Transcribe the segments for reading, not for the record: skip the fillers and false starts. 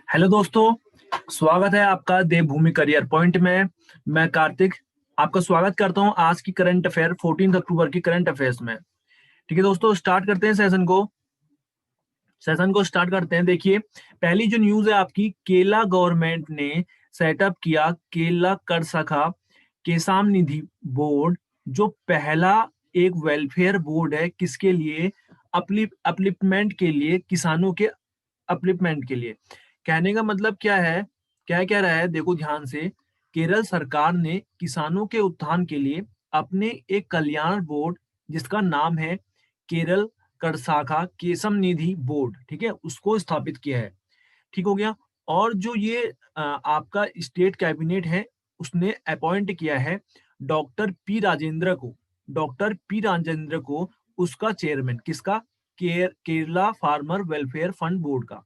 Hello दोस्तों, स्वागत है आपका देवभूमि करियर पॉइंट में। मैं कार्तिक आपका स्वागत करता हूं आज की करंट अफेयर 14 अक्टूबर की करंट अफेयर्स में। ठीक है दोस्तों, स्टार्ट करते हैं सेशन को स्टार्ट करते हैं। देखिए, पहली जो न्यूज है आपकी, केरला गवर्नमेंट ने सेटअप किया केरला कर शाखा किसान निधि बोर्ड, जो पहला एक वेलफेयर बोर्ड है। किसके लिए? अपलिफ्टमेंट के लिए, किसानों के अपलिफ्टमेंट के लिए। कहने का मतलब क्या है, क्या कह रहा है, देखो ध्यान से। केरल सरकार ने किसानों के उत्थान के लिए अपने एक कल्याण बोर्ड, जिसका नाम है केरल करशाखा केसम निधि बोर्ड, ठीक है, उसको स्थापित किया है। ठीक हो गया। और जो ये आपका स्टेट कैबिनेट है, उसने अपॉइंट किया है डॉक्टर पी राजेंद्र को, डॉक्टर पी राजेंद्र को उसका चेयरमैन। किसका? Kerala farmer welfare fund board का।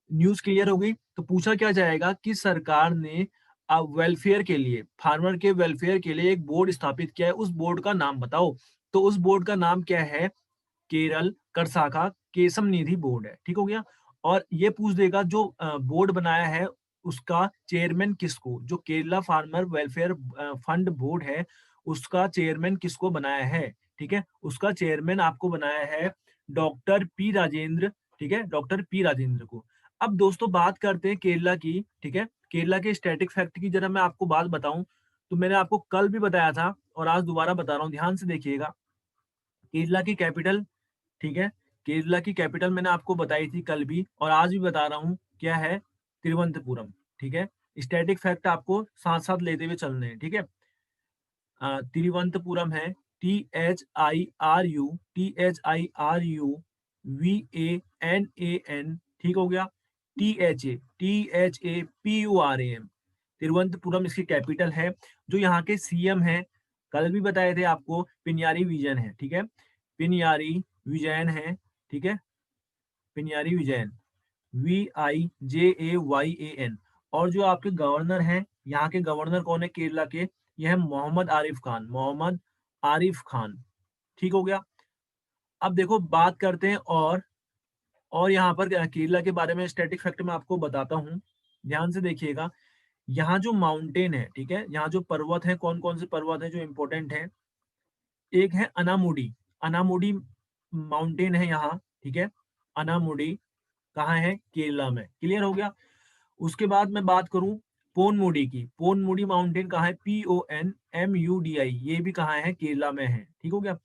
न्यूज क्लियर हो गई। तो पूछा क्या जाएगा कि सरकार ने अब वेलफेयर के लिए, फार्मर के वेलफेयर के लिए एक बोर्ड स्थापित किया है, उस बोर्ड का नाम बताओ। तो उस बोर्ड का नाम क्या है? केरल कर शाखा केसम निधि बोर्ड है। ठीक हो गया। और ये पूछ देगा जो बोर्ड बनाया है उसका चेयरमैन किसको, जो Kerala farmer welfare fund board है, उसका चेयरमैन किसको बनाया है? ठीक है, उसका चेयरमैन आपको बनाया है डॉक्टर पी राजेंद्र। ठीक है, डॉक्टर पी राजेंद्र को। अब दोस्तों बात करते हैं केरला की। ठीक है, केरला के स्टैटिक फैक्ट की जरा मैं आपको बात बताऊं, तो मैंने आपको कल भी बताया था और आज दोबारा बता रहा हूँ, ध्यान से देखिएगा। केरला की कैपिटल, ठीक है, केरला की कैपिटल मैंने आपको बताई थी कल भी और आज भी बता रहा हूँ, क्या है? तिरुवनंतपुरम। ठीक है, स्टैटिक फैक्ट आपको साथ साथ लेते हुए चलने हैं। ठीक है, तिरुवनंतपुरम है THIRUVANAN। ठीक हो गया। THAPURAM, तिरुवनंतपुरम इसकी कैपिटल है। जो यहाँ के सीएम है, कल भी बताए थे आपको, पिनियारी विजयन है। ठीक है, पिनियारी विजयन है। ठीक है, पिनियारी विजयन, VIJAYAN। और जो आपके गवर्नर हैं, यहाँ के गवर्नर कौन है केरला के? यह है मोहम्मद आरिफ खान, मोहम्मद आरिफ खान। ठीक हो गया। अब देखो बात करते हैं और यहाँ पर केरला के बारे में स्टैटिक फैक्ट में आपको बताता हूँ, ध्यान से देखिएगा। यहाँ जो माउंटेन है, ठीक है, यहाँ जो पर्वत है, कौन कौन से पर्वत है जो इंपॉर्टेंट है? एक है अनामुडी, अनामुडी माउंटेन है यहाँ। ठीक है, अनामुडी कहाँ है? केरला में। क्लियर हो गया। उसके बाद मैं बात करूं पोनमुडी की, पोनमुडी माउंटेन कहाँ है? PONMUDI, ये भी कहाँ है? केरला में है। ठीक हो गया।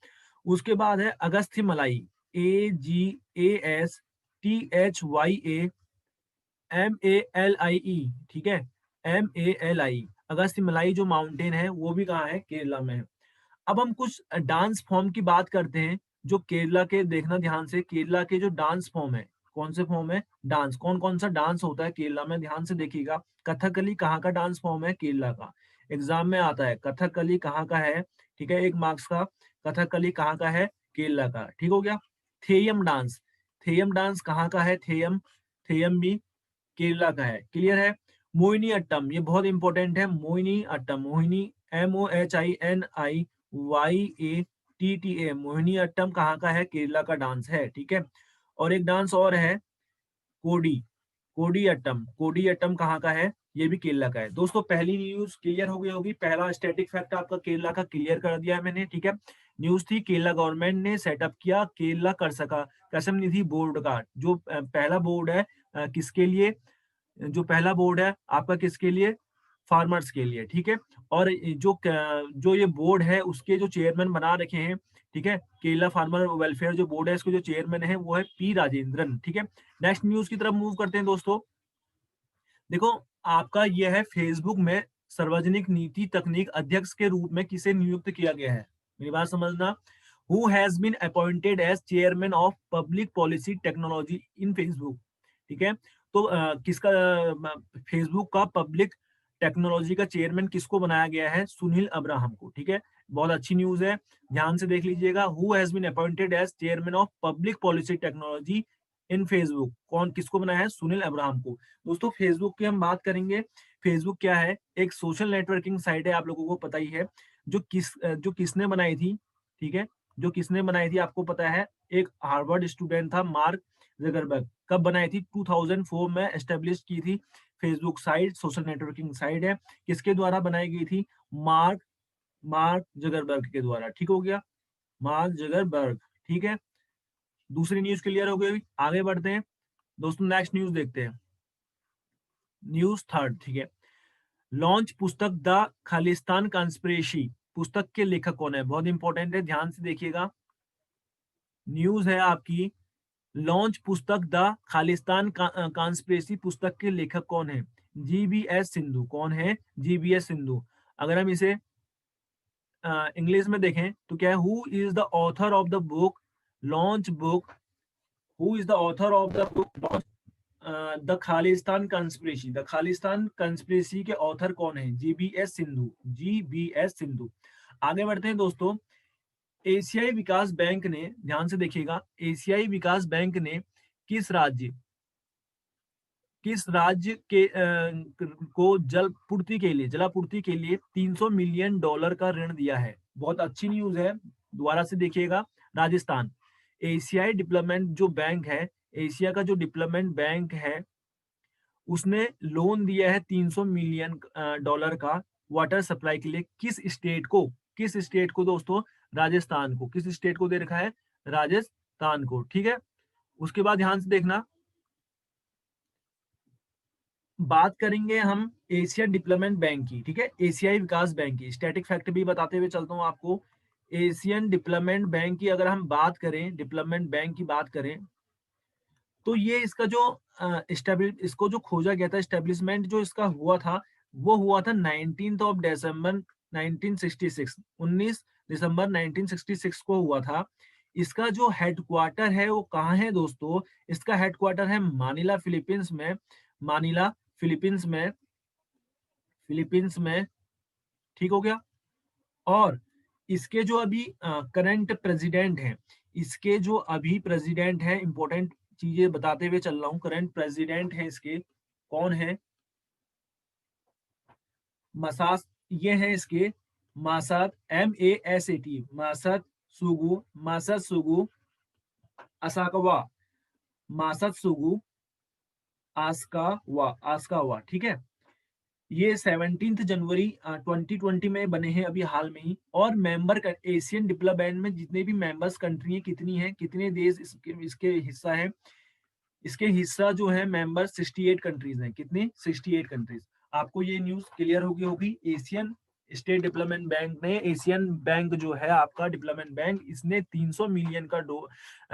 उसके बाद है अगस्त्य मलाई, AGASTHYAMALIE। ठीक है, MALI, अगस्त्य मलाई जो माउंटेन है वो भी कहाँ है? केरला में है। अब हम कुछ डांस फॉर्म की बात करते हैं जो केरला के, देखना ध्यान से, केरला के जो डांस फॉर्म है, कौन से फॉर्म है? डांस, कौन कौन सा डांस होता है केरला में, ध्यान से देखिएगा। कथकली कहाँ का डांस फॉर्म है? केरला का। एग्जाम में आता है कथकली कहाँ का है। ठीक है, 1 मार्क्स का। कथकली कहाँ का है? केरला का। ठीक हो गया। थेयम डांस, थेयम डांस कहाँ का है? थेयम, थेयम भी केरला का है। क्लियर है। मोहिनी अट्टम, ये बहुत इंपॉर्टेंट है। मोहिनी अट्टम, मोहिनी, MOHINIYATTA, मोहिनी अट्टम कहाँ का है? केरला का डांस है। ठीक है। और एक डांस और है कोडी, कोडी अट्टम, कोडी अट्टम कहाँ का है? ये भी केरला का है। दोस्तों पहली न्यूज क्लियर हो गई होगी, पहला स्टैटिक फैक्ट आपका केरला का क्लियर कर दिया है मैंने। ठीक है, न्यूज थी केरला गवर्नमेंट ने सेटअप किया केरला कर सका कसम निधि बोर्ड का, जो पहला बोर्ड है किसके लिए? जो पहला बोर्ड है आपका किसके लिए? फार्मर्स के लिए। ठीक है। और जो ये बोर्ड है उसके जो चेयरमैन बना रखे हैं, ठीक है, केरला फार्मर वेलफेयर जो बोर्ड है इसके जो चेयरमैन है वो है पी राजेंद्रन। ठीक है। नेक्स्ट न्यूज की तरफ मूव करते हैं दोस्तों। देखो, आपका यह है फेसबुक में सार्वजनिक नीति तकनीक अध्यक्ष के रूप में किसे नियुक्त किया गया है? मेरी बात समझना। Who has been appointed as chairman of public policy technology in Facebook. ठीक है। तो किसका फेसबुक का पब्लिक टेक्नोलॉजी का चेयरमैन किसको बनाया गया है? सुनील अब्राहम को। ठीक है, बहुत अच्छी न्यूज है, ध्यान से देख लीजिएगा। Who has been appointed as chairman of public policy technology in Facebook, कौन किसको बनाया है? सुनील अब्राहम को। दोस्तों फेसबुक की हम बात करेंगे। फेसबुक क्या है? एक सोशल नेटवर्किंग साइट है, आप लोगों को पता ही है। जो किसने बनाई थी? ठीक है, जो किसने बनाई थी आपको पता है? एक हार्वर्ड स्टूडेंट था, मार्क जगरबर्ग। कब बनाई थी? 2004 में एस्टेब्लिश की थी Facebook site, social networking site है। किसके द्वारा बनाई गई थी? मार्क मार्क जगरबर्ग के द्वारा। ठीक हो गया, मार्क जगरबर्ग। ठीक है, दूसरी न्यूज क्लियर हो गई। आगे बढ़ते हैं दोस्तों, नेक्स्ट न्यूज देखते हैं। न्यूज थर्ड, ठीक है। लॉन्च पुस्तक द खालिस्तान कॉन्स्पिरेसी। पुस्तक के लेखक कौन है? बहुत इंपॉर्टेंट है, ध्यान से देखिएगा। न्यूज है आपकी, लॉन्च पुस्तक द खालिस्तान कॉन्स्पिरेसी। पुस्तक के लेखक कौन है? जीबीएस सिंधु। कौन है? जीबीएस सिंधु। अगर हम इसे इंग्लिश में देखें तो क्या है? Who is the author of the book launch book, who is the author of the book the Khalistan conspiracy. The Khalistan conspiracy के ऑथर कौन है? जीबीएस सिंधु। जीबीएस सिंधु। आगे बढ़ते हैं दोस्तों। एशियाई विकास बैंक ने, ध्यान से देखिएगा, एशियाई विकास बैंक ने किस राज्य किस राज्य के को जलापूर्ति के लिए 300 मिलियन डॉलर का ऋण दिया है? बहुत अच्छी न्यूज है, दोबारा से देखिएगा। राजस्थान। एशियाई डेवलपमेंट जो बैंक है, एशिया का जो डेवलपमेंट बैंक है, उसने लोन दिया है 300 मिलियन डॉलर का वाटर सप्लाई के लिए। किस स्टेट को? किस स्टेट को दोस्तों? राजस्थान को। किस स्टेट को दे रखा है? राजस्थान को। ठीक है, उसके बाद ध्यान से देखना, बात करेंगे हम एशियन डेवलपमेंट बैंक की। ठीक है, एशियाई विकास बैंक की स्टैटिक फैक्ट भी बताते हुए चलता हूं आपको। एशियन डेवलपमेंट बैंक की अगर हम बात करें, डेवलपमेंट बैंक की बात करें, तो ये इसका जो इसको जो खोजा गया था, स्टेब्लिशमेंट जो इसका हुआ था, वो हुआ था 19 ऑफ दिसंबर 1966। 19 दिसंबर 1966 को हुआ था। इसका जो हेडक्वार्टर है वो कहाँ है दोस्तों? इसका हेडक्वार्टर है मानिला, फिलीपींस में। मानिला, फिलीपींस में। फिलीपींस में। ठीक हो गया। और इसके जो अभी करंट प्रेसिडेंट हैं, इसके जो अभी प्रेसिडेंट हैं, इंपॉर्टेंट चीजें बताते हुए चल रहा हूँ। करंट प्रेसिडेंट है इसके, कौन है? मसास, ये है इसके मासाद, MASAT, मासाद सुगु असाकवा, मासाद सुगु आस्कावा। ठीक है, ये 17 जनवरी 2020 में बने हैं, अभी हाल में ही। और मेंबर एशियन डेवलपमेंट में जितने भी मेंबर्स कंट्री है, कितनी है, कितने देश इसके हिस्सा है? इसके हिस्सा जो है मेंबर 68 कंट्रीज हैं। कितने? 68 कंट्रीज। आपको ये न्यूज क्लियर होगी। एशियन स्टेट डेवलपमेंट बैंक ने, एशियन बैंक जो है आपका डेवलपमेंट बैंक, इसने 300 मिलियन का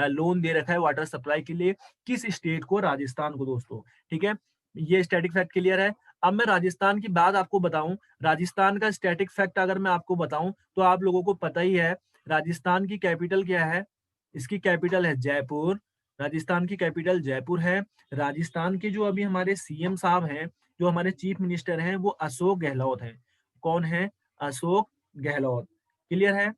लोन दे रखा है वाटर सप्लाई के लिए। किस स्टेट को? राजस्थान को दोस्तों। ठीक है, ये स्टैटिक फैक्ट क्लियर है। अब मैं राजस्थान की बात आपको बताऊं, राजस्थान का स्टैटिक फैक्ट अगर मैं आपको बताऊं तो आप लोगों को पता ही है, राजस्थान की कैपिटल क्या है? इसकी कैपिटल है जयपुर। राजस्थान की कैपिटल जयपुर है। राजस्थान के जो अभी हमारे सीएम साहब हैं, जो हमारे चीफ मिनिस्टर हैं, वो अशोक गहलोत हैं। कौन है? अशोक गहलोत। क्लियर है।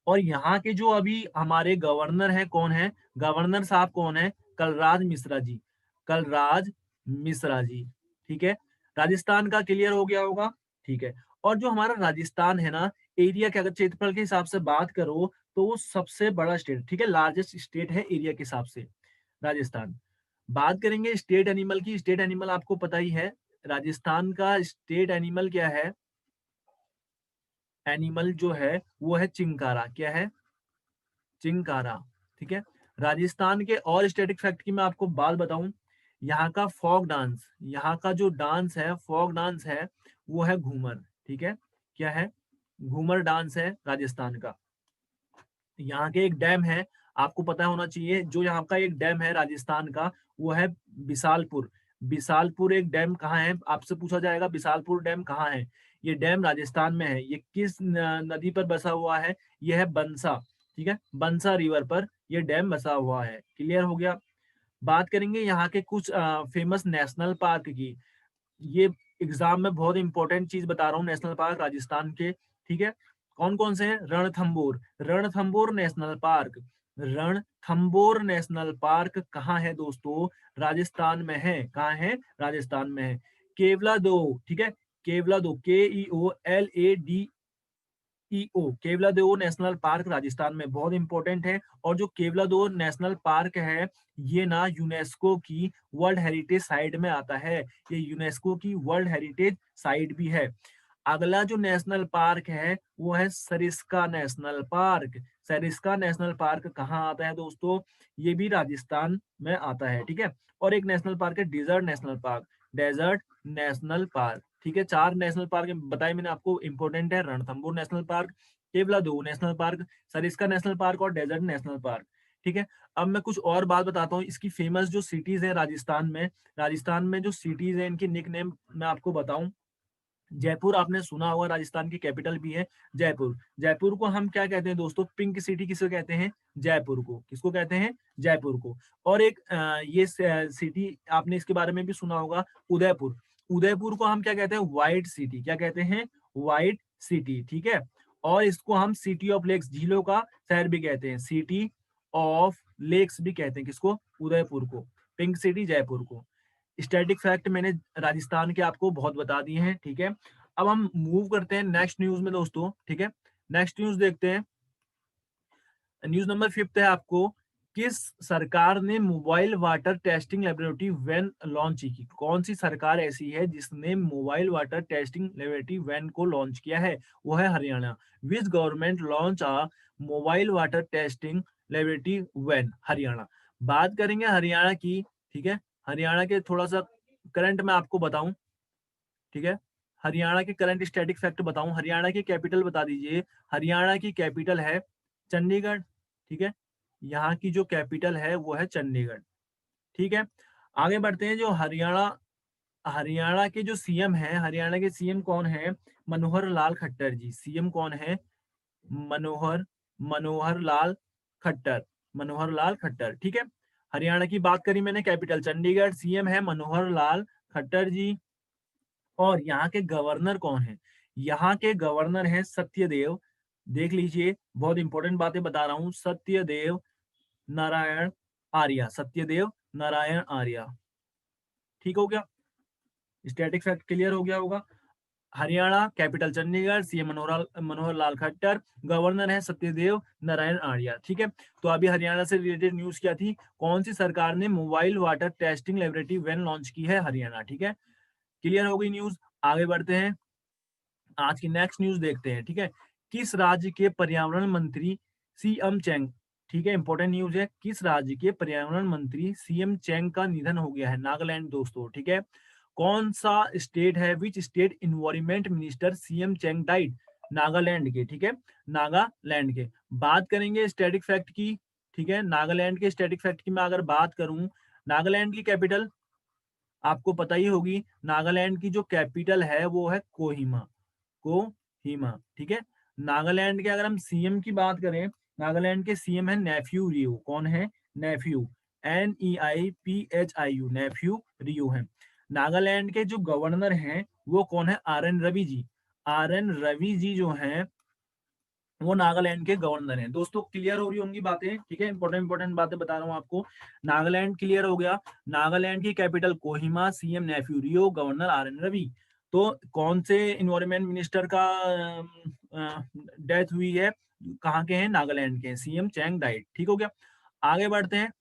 और यहाँ के जो अभी हमारे गवर्नर हैं, कौन है? गवर्नर साहब कौन है? कलराज मिश्रा जी। कलराज मिश्रा जी। ठीक है, राजस्थान का क्लियर हो गया होगा। ठीक है, और जो हमारा राजस्थान है ना, एरिया के अगर क्षेत्रफल के हिसाब से बात करो तो वो सबसे बड़ा स्टेट, ठीक है, लार्जेस्ट स्टेट है एरिया के हिसाब से राजस्थान। बात करेंगे स्टेट एनिमल की। स्टेट एनिमल आपको पता ही है, राजस्थान का स्टेट एनिमल क्या है? एनिमल जो है वो है चिंकारा। क्या है? चिंकारा। ठीक है, राजस्थान के और स्टैटिक फैक्ट की मैं आपको बात बताऊं, यहाँ का फोक डांस, यहाँ का जो डांस है, फोक डांस है, वो है घूमर। ठीक है, क्या है? घूमर डांस है राजस्थान का। यहाँ के एक डैम है, आपको पता होना चाहिए, जो यहाँ का एक डैम है राजस्थान का, वो है बिसालपुर। बिसालपुर एक डैम कहाँ है? आपसे पूछा जाएगा बिसालपुर डैम कहाँ है। ये डैम राजस्थान में है। ये किस नदी पर बसा हुआ है? ये है बंसा। ठीक है, बंसा रिवर पर ये डैम बसा हुआ है। क्लियर हो गया। बात करेंगे यहाँ के कुछ फेमस नेशनल पार्क की। ये एग्जाम में बहुत इंपॉर्टेंट चीज बता रहा हूँ, नेशनल पार्क राजस्थान के। ठीक है, कौन कौन से हैं? Ranthambore. Ranthambore national park. Ranthambore national park कहाँ है दोस्तों? राजस्थान में है। कहाँ है? राजस्थान में है। केवला दो। ठीक है, केवला दो, KEOLADE KVDO Keoladeo national park Rajasthan में बहुत इंपॉर्टेंट है। और जो केवलादेव नेशनल पार्क है ये ना यूनेस्को की वर्ल्ड हेरिटेज साइट में आता है, ये यूनेस्को की वर्ल्ड हेरिटेज साइट भी है। अगला जो नेशनल पार्क है वो है Sariska national park. Sariska national park कहाँ आता है दोस्तों? ये भी राजस्थान में आता है, ठीक है। और एक नेशनल पार्क है desert national park, desert national park, ठीक है। 4 नेशनल पार्क बताए मैंने आपको, इंपॉर्टेंट है। Ranthambore national park, Keoladeo national park, Sariska national park और डेजर्ट नेशनल पार्क, ठीक है। अब मैं कुछ और बात बताता हूँ इसकी फेमस जो सिटीज है राजस्थान में जो सिटीज है इनकी निक नेम मैं आपको बताऊं। जयपुर आपने सुना होगा, राजस्थान की कैपिटल भी है जयपुर। जयपुर को हम क्या कहते हैं दोस्तों? पिंक सिटी किसको कहते हैं? जयपुर को। किसको कहते हैं? जयपुर को। और एक ये सिटी आपने इसके बारे में भी सुना होगा, उदयपुर। उदयपुर को हम क्या कहते हैं? White city. क्या कहते हैं? व्हाइट सिटी, ठीक है। और इसको हम सिटी ऑफ लेक्स, झीलों का शहर भी कहते हैं, सिटी ऑफ लेक्स भी कहते हैं। किसको? उदयपुर को। पिंक सिटी जयपुर को। स्टैटिक फैक्ट मैंने राजस्थान के आपको बहुत बता दिए हैं, ठीक है। अब हम मूव करते हैं नेक्स्ट न्यूज में दोस्तों, ठीक है। नेक्स्ट न्यूज देखते हैं। न्यूज नंबर 5 है आपको, किस सरकार ने mobile water testing laboratory van launch की? कौन सी सरकार ऐसी है जिसने mobile water testing laboratory van को लॉन्च किया है? वो है Haryana. Which government launch a mobile water testing laboratory van? Haryana. बात करेंगे हरियाणा की, ठीक है। हरियाणा के थोड़ा सा करंट में आपको बताऊं, ठीक है। हरियाणा के करंट स्टैटिक फैक्ट बताऊं, हरियाणा की कैपिटल बता दीजिए। हरियाणा की कैपिटल है चंडीगढ़, ठीक है। यहाँ की जो कैपिटल है वो है चंडीगढ़, ठीक है। आगे बढ़ते हैं। जो हरियाणा हरियाणा के जो सीएम है, हरियाणा के सीएम कौन है? मनोहर लाल खट्टर जी। सीएम कौन है? मनोहर मनोहर लाल खट्टर। मनोहर लाल खट्टर, ठीक है। हरियाणा की बात करी मैंने, कैपिटल चंडीगढ़, सीएम है मनोहर लाल खट्टर जी। और यहाँ के गवर्नर कौन है? यहाँ के गवर्नर हैं सत्यदेव। देख लीजिए, बहुत इंपॉर्टेंट बातें बता रहा हूँ। सत्यदेव नारायण आर्या। सत्यदेव नारायण आर्या, ठीक हो गया। स्टैटिक फैक्ट क्लियर हो गया होगा। हरियाणा, कैपिटल चंडीगढ़, सीएम मनोहर मनोहर लाल खट्टर, गवर्नर है सत्यदेव नारायण आर्या, ठीक है। तो अभी हरियाणा से रिलेटेड न्यूज क्या थी? कौन सी सरकार ने mobile water testing laboratory van launch की है? हरियाणा, ठीक है। क्लियर हो गई न्यूज। आगे बढ़ते हैं, आज की नेक्स्ट न्यूज देखते हैं, ठीक है। किस राज्य के पर्यावरण मंत्री सीएम चेंग, ठीक है, इंपॉर्टेंट न्यूज है। किस राज्य के पर्यावरण मंत्री सीएम चेंग का निधन हो गया है? नागालैंड दोस्तों, ठीक है। कौन सा स्टेट है? Which state environment minister CM Chang died? Nagaland के, ठीक है। नागालैंड के। बात करेंगे स्टैटिक फैक्ट की, ठीक है। नागालैंड के स्टैटिक फैक्ट की मैं अगर बात करूं, नागालैंड की कैपिटल आपको पता ही होगी। नागालैंड की जो कैपिटल है वो है कोहिमा। कोहिमा, ठीक है। नागालैंड के अगर हम सीएम की बात करें, नागालैंड के सीएम है नेफ्यू रियो। कौन है? नेफ्यू, NEIPHIU, नेफ्यू रियो है। नागालैंड के जो गवर्नर हैं वो कौन है? RN रवि जी। RN रवि जी जो हैं वो नागालैंड के गवर्नर हैं। दोस्तों क्लियर हो रही होंगी बातें, ठीक है। इंपॉर्टेंट बातें बता रहा हूँ आपको। नागालैंड क्लियर हो गया। नागालैंड की कैपिटल कोहिमा, सीएम नेफ्यू रियो, गवर्नर RN रवि। तो कौन से इन्वायरमेंट मिनिस्टर का डेथ हुई है? कहाँ के हैं? नागालैंड के। सीएम चैंग डाइट, ठीक हो गया। आगे बढ़ते हैं,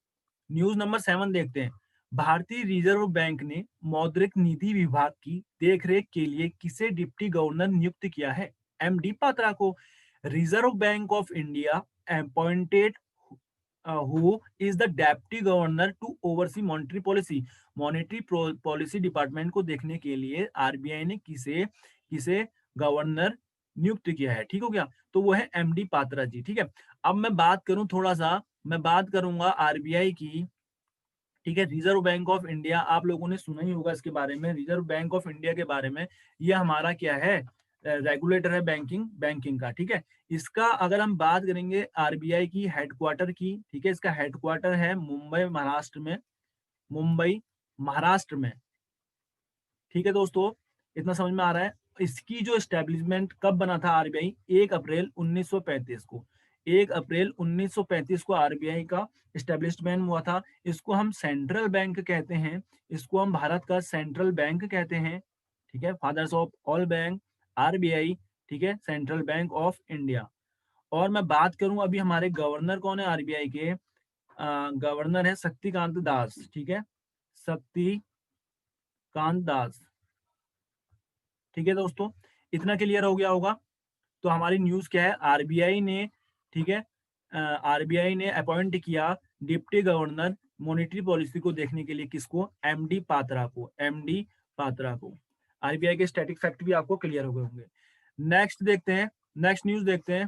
न्यूज नंबर 7 देखते हैं। भारतीय रिजर्व बैंक ने मौद्रिक नीति विभाग की देखरेख के लिए किसे डिप्टी गवर्नर नियुक्त किया है? MD पात्रा को। Reserve bank of India appointed who is the deputy governor to oversee monetary policy? Monetary policy department को देखने के लिए आरबीआई ने किसे किसे गवर्नर नियुक्त किया है? ठीक हो गया। तो वो है MD पात्रा जी, ठीक है। अब मैं बात करूं, थोड़ा सा मैं बात करूंगा आरबीआई की, ठीक है। रिजर्व बैंक ऑफ इंडिया आप लोगों ने सुना ही होगा इसके बारे में, रिजर्व बैंक ऑफ इंडिया के बारे में। ये हमारा क्या है? रेगुलेटर है बैंकिंग का, ठीक है। इसका अगर हम बात करेंगे आरबीआई की हेडक्वार्टर की, ठीक है, इसका हेडक्वार्टर है मुंबई महाराष्ट्र में। मुंबई महाराष्ट्र में, ठीक है दोस्तों, इतना समझ में आ रहा है। इसकी जो एस्टेब्लिशमेंट कब बना था आरबीआई? 1 अप्रैल 1935 को। 1 अप्रैल 1935 को आरबीआई का एस्टेब्लिशमेंट हुआ था। इसको हम सेंट्रल बैंक कहते हैं, इसको हम भारत का सेंट्रल बैंक कहते हैं, ठीक है। Fathers of all bank, RBI, ठीक है, सेंट्रल बैंक ऑफ इंडिया। और मैं बात करूं अभी हमारे गवर्नर कौन है आरबीआई के, गवर्नर है शक्तिकांत दास, ठीक है, शक्तिकांत दास। ठीक है दोस्तों, इतना क्लियर हो गया होगा। तो हमारी न्यूज क्या है, आरबीआई ने, ठीक है, आरबीआई ने अपॉइंट किया डिप्टी गवर्नर मॉनेटरी पॉलिसी को देखने के लिए, किसको, एमडी पात्रा को, एमडी पात्रा को। आरबीआई के स्टैटिक फैक्ट भी आपको क्लियर हो गए होंगे। नेक्स्ट देखते हैं, नेक्स्ट न्यूज देखते हैं,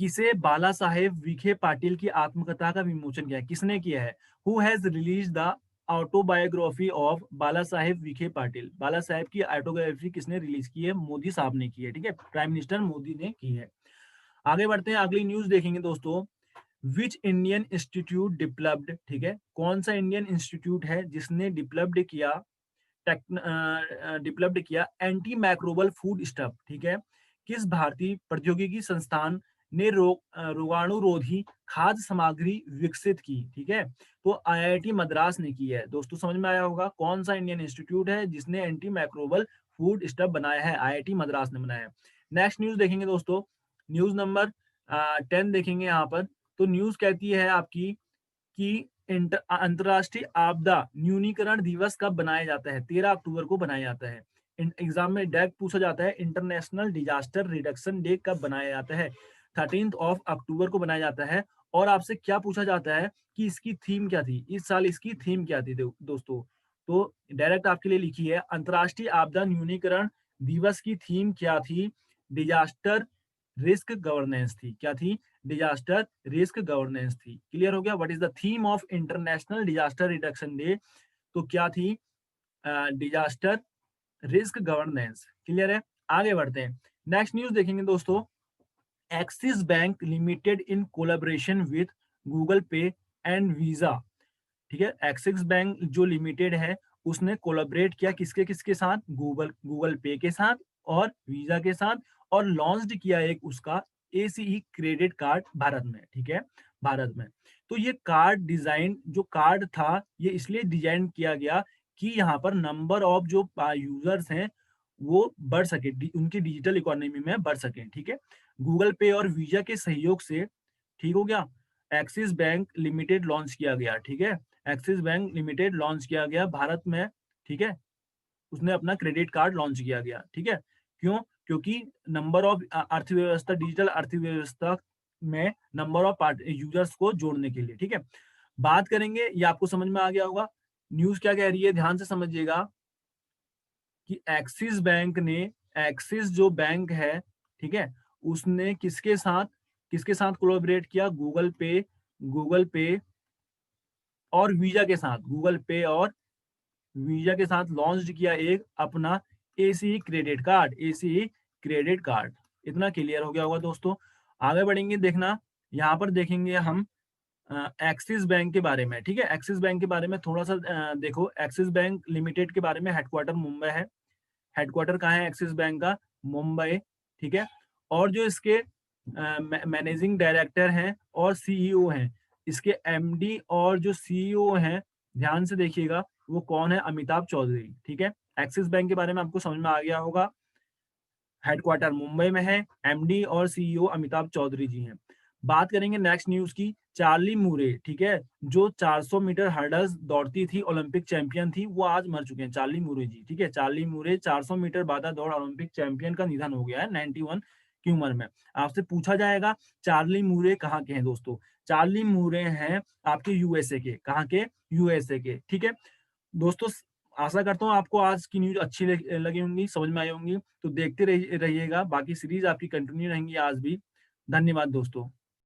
किसे बाला साहेब विखे पाटिल की आत्मकथा का विमोचन किया है, किसने किया है, who has release the autobiography of Bala Saheb Vikhe Patil. Bala Saheb की ऑटोबायोग्राफी किसने रिलीज की है, मोदी साहब ने की है, ठीक है, प्राइम मिनिस्टर मोदी ने की है। आगे बढ़ते हैं, अगली न्यूज देखेंगे दोस्तों, विच इंडियन इंस्टीट्यूट डिवेलप्ड, ठीक है, कौन सा इंडियन इंस्टीट्यूट है जिसने डिवेलप्ड किया, डेवलप्ड किया एंटी माइक्रोबल फूड स्टफ, ठीक है, किस भारतीय प्रौद्योगिकी संस्थान ने रोगाणुरोधी खाद्य सामग्री विकसित की, ठीक है, तो आईआईटी मद्रास ने की है। दोस्तों समझ में आया होगा कौन सा इंडियन इंस्टीट्यूट है जिसने एंटी माइक्रोबल फूड स्टफ बनाया है, आईआईटी मद्रास ने बनाया है। नेक्स्ट न्यूज देखेंगे दोस्तों, न्यूज नंबर 10 देखेंगे यहाँ पर। तो न्यूज कहती है आपकी कि अंतरराष्ट्रीय आपदा न्यूनीकरण दिवस कब बनाया जाता है, 13 अक्टूबर को बनाया जाता है। एग्जाम में डायरेक्ट पूछा जाता है इंटरनेशनल डिजास्टर रिडक्शन डे कब बनाया जाता है, 13 अक्टूबर को बनाया जाता है। और आपसे क्या पूछा जाता है कि इसकी थीम क्या थी, इस साल इसकी थीम क्या थी दोस्तों। तो डायरेक्ट आपके लिए लिखी है, अंतरराष्ट्रीय आपदा न्यूनीकरण दिवस की थीम क्या थी, डिजास्टर रिस्क गवर्नेंस थी। क्या थी, डिजास्टर रिस्क गवर्नेंस थी। क्लियर हो गया, what is the theme of international disaster reduction day, तो क्या थी, डिजास्टर रिस्क गवर्नेंस। क्लियर है, आगे बढ़ते हैं। नेक्स्ट न्यूज देखेंगे दोस्तों, axis bank limited in collaboration with Google पे एंड वीजा, ठीक है, एक्सिस बैंक जो लिमिटेड है उसने कोलैबोरेट किया किसके किसके साथ, गूगल पे के साथ और वीजा के साथ, और लॉन्च्ड किया एक उसका एसीई क्रेडिट कार्ड भारत में, ठीक है, भारत में। तो ये कार्ड डिजाइन, जो कार्ड था ये इसलिए डिजाइन किया गया कि यहाँ पर नंबर ऑफ जो यूजर्स हैं वो बढ़ सके, उनकी डिजिटल इकोनॉमी में बढ़ सके, ठीक है। गूगल पे और वीजा के सहयोग से, ठीक हो गया, एक्सिस बैंक लिमिटेड लॉन्च किया गया, ठीक है, एक्सिस बैंक लिमिटेड लॉन्च किया गया भारत में, ठीक है, उसने अपना क्रेडिट कार्ड लॉन्च किया गया, ठीक है। क्यों, क्योंकि नंबर ऑफ अर्थव्यवस्था, डिजिटल अर्थव्यवस्था में नंबर ऑफ यूजर्स को जोड़ने के लिए, ठीक है। बात करेंगे, ये आपको समझ में आ गया होगा न्यूज क्या कह रही है, ध्यान से समझिएगा कि एक्सिस बैंक ने, एक्सिस जो बैंक है, ठीक है, उसने किसके साथ कोलैबोरेट किया, गूगल पे और वीजा के साथ, गूगल पे और वीजा के साथ लॉन्च किया एक अपना ACE credit card, ACE credit card. इतना क्लियर हो गया होगा दोस्तों। आगे बढ़ेंगे, देखना यहाँ पर देखेंगे हम एक्सिस बैंक के बारे में, ठीक है, एक्सिस बैंक के बारे में थोड़ा सा देखो, एक्सिस बैंक लिमिटेड के बारे में, हेडक्वार्टर मुंबई है, हेडक्वार्टर कहाँ है एक्सिस बैंक का, मुंबई, ठीक है। और जो इसके मैनेजिंग डायरेक्टर हैं और सीईओ हैं, इसके एमडी और जो सीईओ हैं, ध्यान से देखिएगा वो कौन है, अमिताभ चौधरी, ठीक है। एक्सिस बैंक के बारे में आपको समझ में आ गया होगा, हेडक्वार्टर मुंबई में है, एमडी और सीईओ अमिताभ चौधरी जी हैं। बात करेंगे नेक्स्ट न्यूज की, चार्ली मूरे, ठीक है, जो 400 मीटर हर्डल्स दौड़ती थी, ओलंपिक चैंपियन थी, वो आज मर चुके हैं, चार्ली मूरे जी, ठीक है, चार्ली मूरे 400 मीटर बाधा दौड़ ओलंपिक चैंपियन का निधन हो गया है 91 की उम्र में। आपसे पूछा जाएगा चार्ली मूरे कहाँ के हैं दोस्तों, चार्ली मूरे हैं आपके यूएसए के, कहाँ के, यूएसए के, ठीक है दोस्तों। आशा करता हूँ आपको आज की न्यूज अच्छी लगी होंगी, समझ में आई होंगी। तो देखते रहिएगा, बाकी सीरीज आपकी कंटिन्यू रहेंगी आज भी। धन्यवाद दोस्तों।